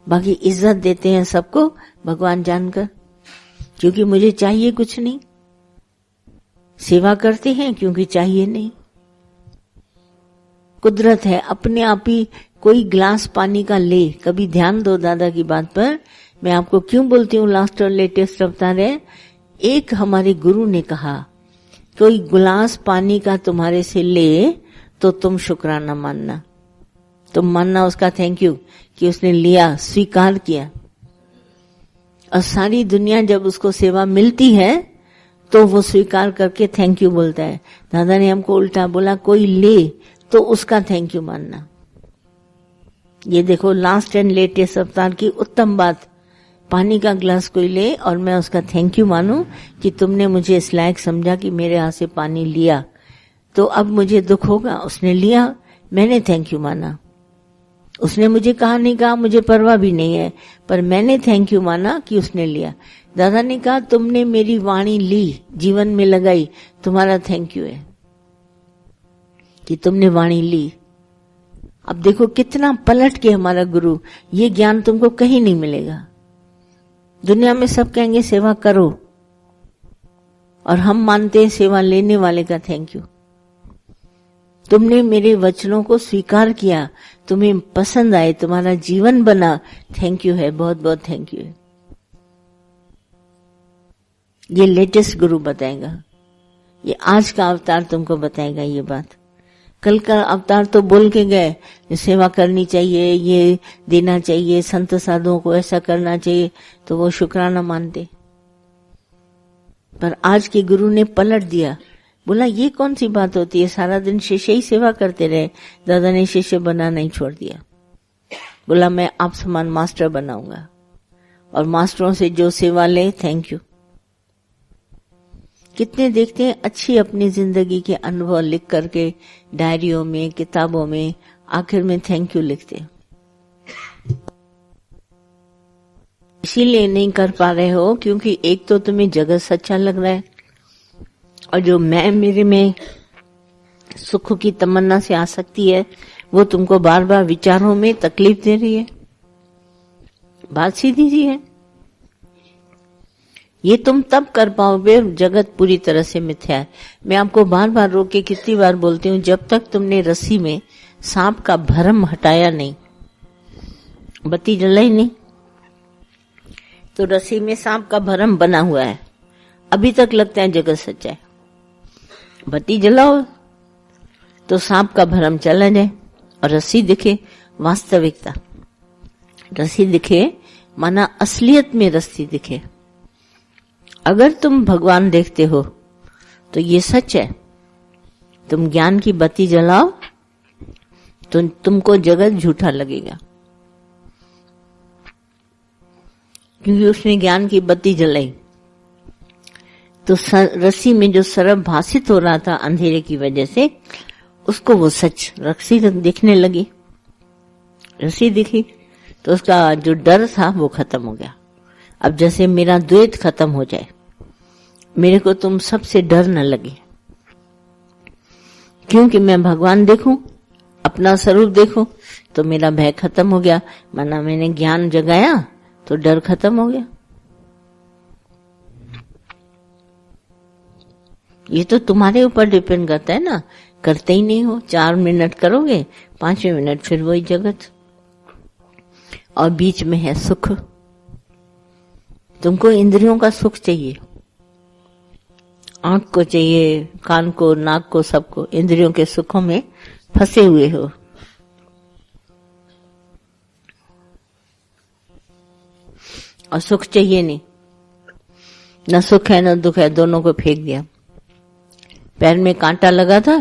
बाकी इज्जत देते हैं सबको भगवान जानकर, क्योंकि मुझे चाहिए कुछ नहीं। सेवा करते हैं क्योंकि चाहिए नहीं। कुदरत है, अपने आप ही कोई ग्लास पानी का ले। कभी ध्यान दो दादा की बात पर। मैं आपको क्यों बोलती हूँ लास्ट और लेटेस्ट अवतार है। एक हमारे गुरु ने कहा, कोई गिलास पानी का तुम्हारे से ले तो तुम शुक्राना मानना, तुम मानना उसका थैंक यू कि उसने लिया, स्वीकार किया। और सारी दुनिया जब उसको सेवा मिलती है तो वो स्वीकार करके थैंक यू बोलता है। दादा ने हमको उल्टा बोला, कोई ले तो उसका थैंक यू मानना। ये देखो लास्ट एंड लेटेस्ट अवतार की उत्तम बात। पानी का ग्लास कोई ले और मैं उसका थैंक यू मानूं कि तुमने मुझे इस लायक समझा कि मेरे हाथ से पानी लिया। तो अब मुझे दुख होगा, उसने लिया, मैंने थैंक यू माना। उसने मुझे कहा नहीं कहा, मुझे परवाह भी नहीं है, पर मैंने थैंक यू माना कि उसने लिया। दादा ने कहा, तुमने मेरी वाणी ली, जीवन में लगाई, तुम्हारा थैंक यू है कि तुमने वाणी ली। अब देखो कितना पलट के हमारा गुरु, ये ज्ञान तुमको कहीं नहीं मिलेगा। दुनिया में सब कहेंगे सेवा करो, और हम मानते हैं सेवा लेने वाले का थैंक यू। तुमने मेरे वचनों को स्वीकार किया, तुम्हें पसंद आए, तुम्हारा जीवन बना, थैंक यू है, बहुत बहुत थैंक यू है। ये लेटेस्ट गुरु बताएगा, ये आज का अवतार तुमको बताएगा ये बात। कल का अवतार तो बोल के गए, सेवा करनी चाहिए, ये देना चाहिए, संत साधुओं को ऐसा करना चाहिए, तो वो शुक्राना मानते। पर आज के गुरु ने पलट दिया, बोला ये कौन सी बात होती है, सारा दिन शिष्य ही सेवा करते रहे। दादा ने शिष्य बना नहीं छोड़ दिया, बोला मैं आप समान मास्टर बनाऊंगा, और मास्टरों से जो सेवा ले थैंक यू। कितने देखते हैं अच्छी अपनी जिंदगी के अनुभव लिख करके डायरियों में, किताबों में, आखिर में थैंक यू लिखते हैं। इसीलिए नहीं कर पा रहे हो क्योंकि एक तो तुम्हें जगत सच्चा लग रहा है, और जो मैं मेरे में सुख की तमन्ना से आ सकती है वो तुमको बार बार विचारों में तकलीफ दे रही है। बात सीधी सी है। ये तुम तब कर पाओगे जगत पूरी तरह से मिथ्या है। मैं आपको बार बार रोक के कितनी बार बोलती हूँ, जब तक तुमने रस्सी में सांप का भरम हटाया नहीं, बत्ती जलाई नहीं, तो रस्सी में सांप का भरम बना हुआ है, अभी तक लगता है जगत सच्चा है। बत्ती जलाओ तो सांप का भरम चला जाए और रस्सी दिखे, वास्तविकता रस्सी दिखे, माना असलियत में रस्सी दिखे। अगर तुम भगवान देखते हो तो ये सच है। तुम ज्ञान की बत्ती जलाओ तो तुमको जगत झूठा लगेगा, क्योंकि उसने ज्ञान की बत्ती जलाई तो रस्सी में जो सरब भासित हो रहा था अंधेरे की वजह से, उसको वो सच रस्सी दिखने लगी। रस्सी दिखी तो उसका जो डर था वो खत्म हो गया। अब जैसे मेरा द्वैत खत्म हो जाए, मेरे को तुम सबसे डर न लगे, क्योंकि मैं भगवान देखूं, अपना स्वरूप देखूं, तो मेरा भय खत्म हो गया। माना मैंने ज्ञान जगाया तो डर खत्म हो गया। ये तो तुम्हारे ऊपर डिपेंड करता है ना। करते ही नहीं हो, 4 मिनट करोगे, 5वें मिनट फिर वही जगत, और बीच में है सुख। तुमको इंद्रियों का सुख चाहिए, आंख को चाहिए, कान को, नाक को, सबको इंद्रियों के सुखों में फंसे हुए हो। और सुख चाहिए नहीं, न सुख है न दुख है, दोनों को फेंक दिया। पैर में कांटा लगा था,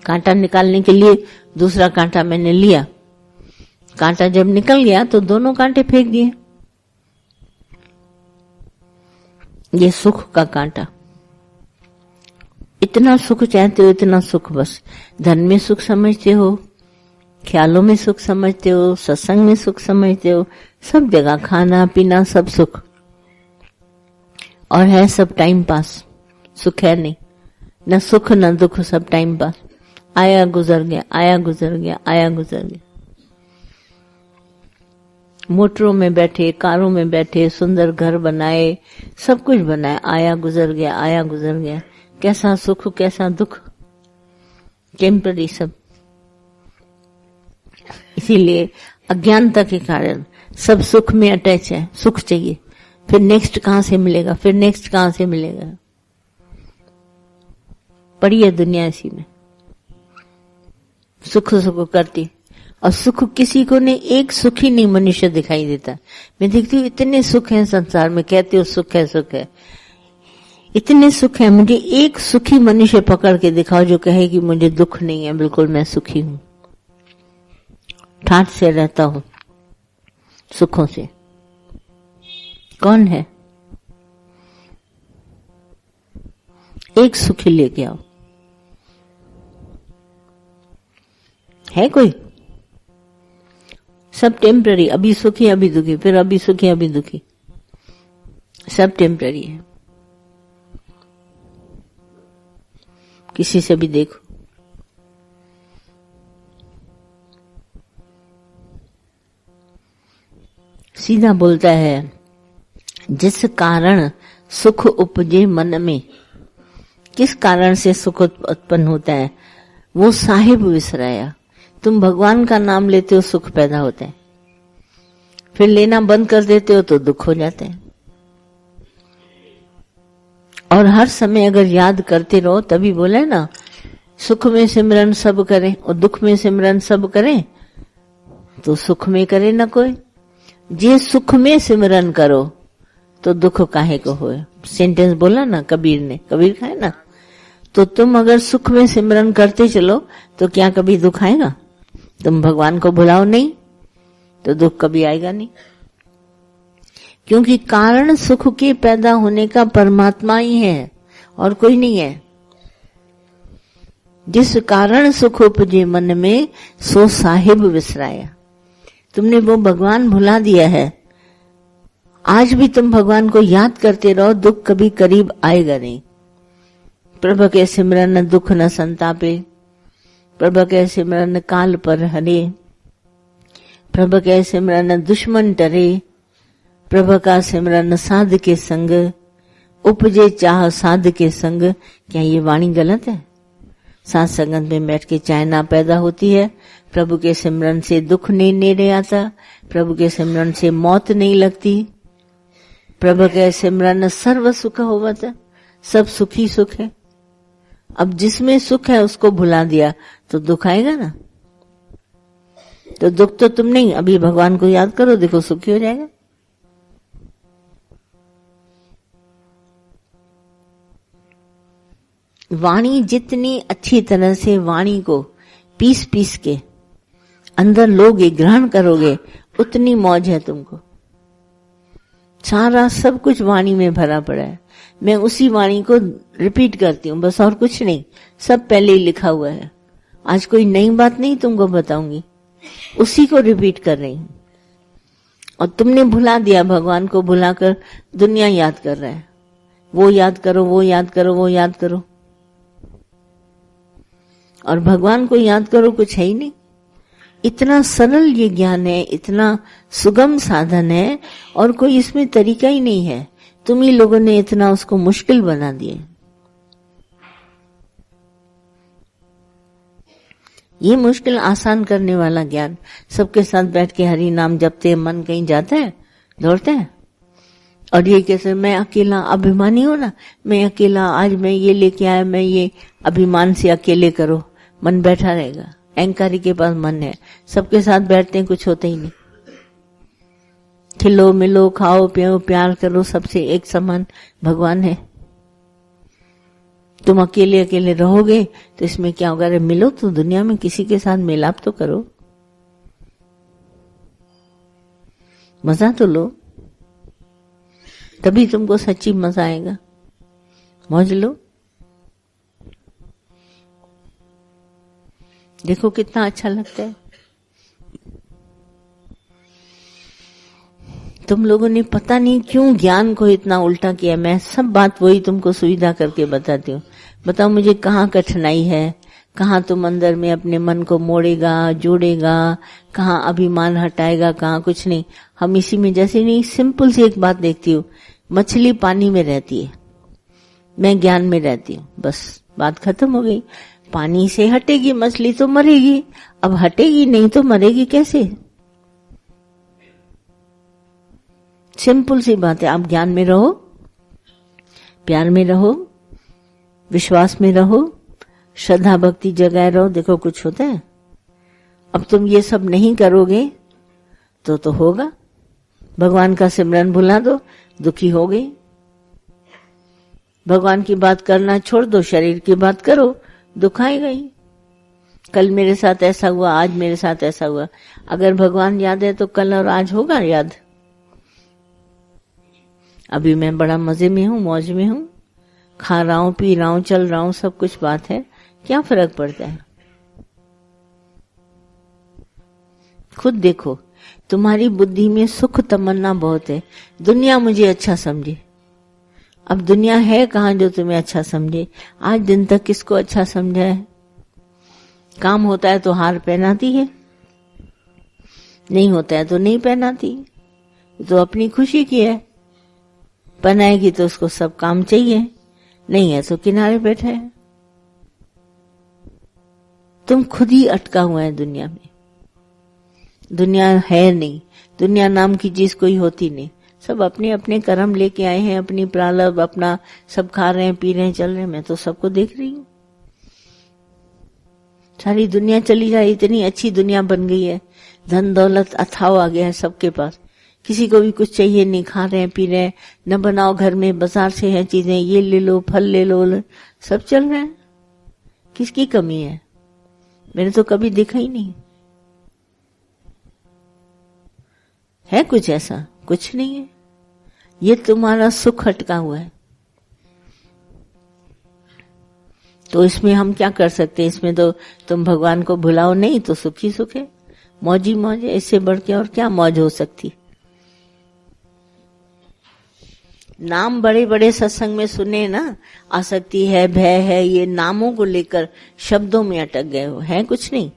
कांटा निकालने के लिए दूसरा कांटा मैंने लिया, कांटा जब निकल गया तो दोनों कांटे फेंक दिए। ये सुख का कांटा। इतना सुख चाहते हो, इतना सुख, बस धन में सुख समझते हो, ख्यालों में सुख समझते हो, सत्संग में सुख समझते हो, सब जगह खाना पीना सब सुख, और है सब टाइम पास। सुख है नहीं, न सुख न दुख, सब टाइम पास। आया गुजर गया, आया गुजर गया, आया गुजर गया। मोटरों में बैठे, कारों में बैठे, सुंदर घर बनाए, सब कुछ बनाया, आया गुजर गया, आया गुजर गया। कैसा सुख कैसा दुख, टेम्पररी सब। इसीलिए अज्ञानता के कारण सब सुख में अटैच है, सुख चाहिए, फिर नेक्स्ट कहां से मिलेगा, फिर नेक्स्ट कहां से मिलेगा। पड़ी है दुनिया इसी में, सुख सुख करती। और सुख किसी को नहीं, एक सुखी नहीं मनुष्य दिखाई देता। मैं देखती हूँ इतने सुख हैं संसार में, कहते हो सुख है सुख है, इतने सुख है, मुझे एक सुखी मनुष्य पकड़ के दिखाओ जो कहे कि मुझे दुख नहीं है, बिल्कुल मैं सुखी हूं, ठाठ से रहता हूं सुखों से। कौन है? एक सुखी लेके आओ। है कोई? सब टेम्पररी, अभी सुखी अभी दुखी, फिर अभी सुखी अभी दुखी, सब टेम्पररी है। किसी से भी देखो, सीधा बोलता है, जिस कारण सुख उपजे मन में, किस कारण से सुख उत्पन्न होता है, वो साहिब विसराया। तुम भगवान का नाम लेते हो, सुख पैदा होता है, फिर लेना बंद कर देते हो तो दुख हो जाते हैं। और हर समय अगर याद करते रहो, तभी बोले ना, सुख में सिमरन सब करें और दुख में सिमरन सब करें, तो सुख में करे ना कोई। जे सुख में सिमरन करो तो दुख काहे को होए, सेंटेंस बोला ना कबीर ने, कबीर का है ना। तो तुम अगर सुख में सिमरन करते चलो तो क्या कभी दुख आएगा? तुम भगवान को भुलाओ नहीं तो दुख कभी आएगा नहीं, क्योंकि कारण सुख के पैदा होने का परमात्मा ही है और कोई नहीं है। जिस कारण सुख उपजे मन में, सो साहिब विसराया। तुमने वो भगवान भुला दिया है। आज भी तुम भगवान को याद करते रहो, दुख कभी करीब आएगा नहीं। प्रभु के सिमरन दुख न संतापे, प्रभु के सिमरन काल पर हरे, प्रभु के सिमरन दुश्मन डरे, प्रभु का सिमरन साध के संग, उपजे चाह साध के संग। क्या ये वाणी गलत है? साथ संगत में बैठ के चाहना पैदा होती है। प्रभु के सिमरन से दुख नहीं नेड़े आता, प्रभु के सिमरन से मौत नहीं लगती, प्रभु के सिमरन सर्व सुख होवत है, सब सुखी सुख है। अब जिसमें सुख है उसको भुला दिया तो दुख आएगा ना। तो दुख तो तुम नहीं, अभी भगवान को याद करो, देखो सुखी हो जाएगा। वाणी जितनी अच्छी तरह से वाणी को पीस पीस के अंदर लोगे, ग्रहण करोगे, उतनी मौज है तुमको। सारा सब कुछ वाणी में भरा पड़ा है। मैं उसी वाणी को रिपीट करती हूँ, बस और कुछ नहीं, सब पहले ही लिखा हुआ है। आज कोई नई बात नहीं तुमको बताऊंगी, उसी को रिपीट कर रही हूं। और तुमने भुला दिया, भगवान को भुलाकर दुनिया याद कर रहा है। वो याद करो, वो याद करो, वो याद करो, और भगवान को याद करो, कुछ है ही नहीं। इतना सरल ये ज्ञान है, इतना सुगम साधन है, और कोई इसमें तरीका ही नहीं है। तुम ही लोगों ने इतना उसको मुश्किल बना दिया। ये मुश्किल आसान करने वाला ज्ञान, सबके साथ बैठ के हरि नाम जपते मन कहीं जाता है, दौड़ता है। और ये कैसे मैं अकेला, अभिमानी हो ना, मैं अकेला, आज मैं ये लेके आया, मैं ये, अभिमान से अकेले करो, मन बैठा रहेगा। अहंकारी के पास मन है, सबके साथ बैठते हैं, कुछ होता ही नहीं। खिलो मिलो, खाओ पियो, प्यार करो, सबसे एक समान भगवान है। तुम अकेले अकेले रहोगे तो इसमें क्या होगा? अरे मिलो तो दुनिया में किसी के साथ मिलाप तो करो, मजा तो लो, तभी तुमको सच्ची मजा आएगा। मौज लो, देखो कितना अच्छा लगता है। तुम लोगों ने पता नहीं क्यों ज्ञान को इतना उल्टा किया। मैं सब बात वही तुमको सुविधा करके बताती हूँ। बताओ मुझे कहाँ कठिनाई है, कहाँ तुम अंदर में अपने मन को मोड़ेगा, जोड़ेगा, कहाँ अभिमान हटाएगा, कहाँ कुछ नहीं। हम इसी में, जैसे नहीं, सिंपल सी एक बात देखती हूँ, मछली पानी में रहती है, मैं ज्ञान में रहती हूँ, बस बात खत्म हो गई। पानी से हटेगी मछली तो मरेगी, अब हटेगी नहीं तो मरेगी कैसे? सिंपल सी बात है। आप ज्ञान में रहो, प्यार में रहो, विश्वास में रहो, श्रद्धा भक्ति जगाए रहो, देखो कुछ होता है। अब तुम ये सब नहीं करोगे तो होगा। भगवान का सिमरन भुला दो, दुखी हो गई। भगवान की बात करना छोड़ दो, शरीर की बात करो, दुख आएगा ही। कल मेरे साथ ऐसा हुआ, आज मेरे साथ ऐसा हुआ। अगर भगवान याद है तो कल और आज होगा याद। अभी मैं बड़ा मजे में हूं, मौज में हूं, खा रहा हूं, पी रहा हूं, चल रहा हूं, सब कुछ बात है, क्या फर्क पड़ता है? खुद देखो, तुम्हारी बुद्धि में सुख तमन्ना बहुत है, दुनिया मुझे अच्छा समझे। अब दुनिया है कहाँ जो तुम्हें अच्छा समझे? आज दिन तक किसको अच्छा समझा है? काम होता है तो हार पहनाती है, नहीं होता है तो नहीं पहनाती, तो अपनी खुशी की है। पहनाएगी तो उसको सब काम चाहिए, नहीं है तो किनारे बैठा है। तुम खुद ही अटका हुआ है दुनिया में। दुनिया है नहीं, दुनिया नाम की चीज कोई होती नहीं। सब अपने अपने कर्म लेके आए हैं, अपनी प्रारब्ध अपना सब खा रहे हैं, पी रहे हैं, चल रहे हैं। मैं तो सबको देख रही हूँ, सारी दुनिया चली जा रही, इतनी अच्छी दुनिया बन गई है, धन दौलत अथाव आ गया है सबके पास, किसी को भी कुछ चाहिए नहीं, खा रहे हैं, पी रहे हैं, न बनाओ घर में, बाजार से है चीजें, ये ले लो, फल ले लो, सब चल रहा है। किसकी कमी है? मैंने तो कभी देखा ही नहीं है कुछ ऐसा, कुछ नहीं है। ये तुम्हारा सुख अटका हुआ है। तो इसमें हम क्या कर सकते हैं? इसमें तो तुम भगवान को भुलाओ नहीं तो सुख ही सुख है, मौजी मौज है। इससे बढ़ के और क्या मौज हो सकती? नाम बड़े बड़े सत्संग में सुने ना, आसक्ति है, भय है, ये नामों को लेकर शब्दों में अटक गए हो, है कुछ नहीं।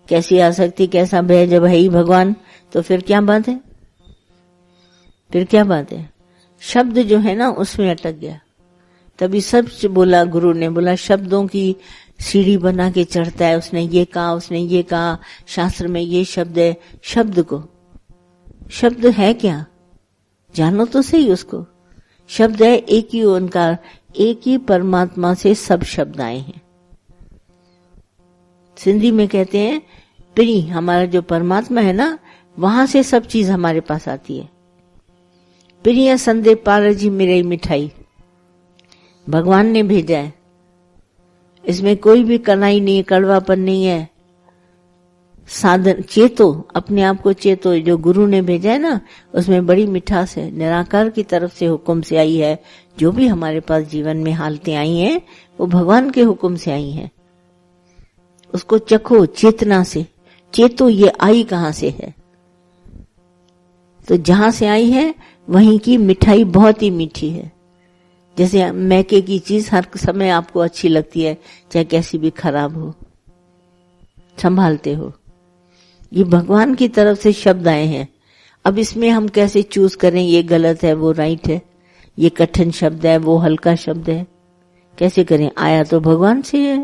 कैसी आसक्ति, कैसा भय? जब है ही भगवान तो फिर क्या बात है? फिर क्या बात है? शब्द जो है ना उसमें अटक गया। तभी सब बोला, गुरु ने बोला शब्दों की सीढ़ी बना के चढ़ता है। उसने ये कहा, उसने ये कहा, शास्त्र में ये शब्द है। शब्द को, शब्द है क्या? जानो तो सही उसको। शब्द है एक ही ओंकार, एक ही परमात्मा से सब शब्द आए हैं। सिंधी में कहते हैं प्री, हमारा जो परमात्मा है ना, वहां से सब चीज हमारे पास आती है। प्रिय संदे पार जी मेरी मिठाई, भगवान ने भेजा है। इसमें कोई भी कनाई नहीं है, कड़वापन नहीं है। साधन चेतो, अपने आप को चेतो। जो गुरु ने भेजा है ना, उसमें बड़ी मिठास है, निराकार की तरफ से हुक्म से आई है। जो भी हमारे पास जीवन में हालतें आई हैं, वो भगवान के हुक्म से आई हैं। उसको चखो चेतना से। चेतो ये आई कहां से है? तो जहां से आई है वहीं की मिठाई बहुत ही मीठी है। जैसे मैके की चीज हर समय आपको अच्छी लगती है, चाहे कैसी भी खराब हो, संभालते हो। ये भगवान की तरफ से शब्द आए हैं। अब इसमें हम कैसे चूज करें, ये गलत है, वो राइट है, ये कठिन शब्द है, वो हल्का शब्द है, कैसे करें? आया तो भगवान से है,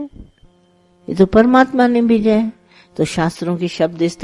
ये तो परमात्मा ने भेजा है। तो शास्त्रों के शब्द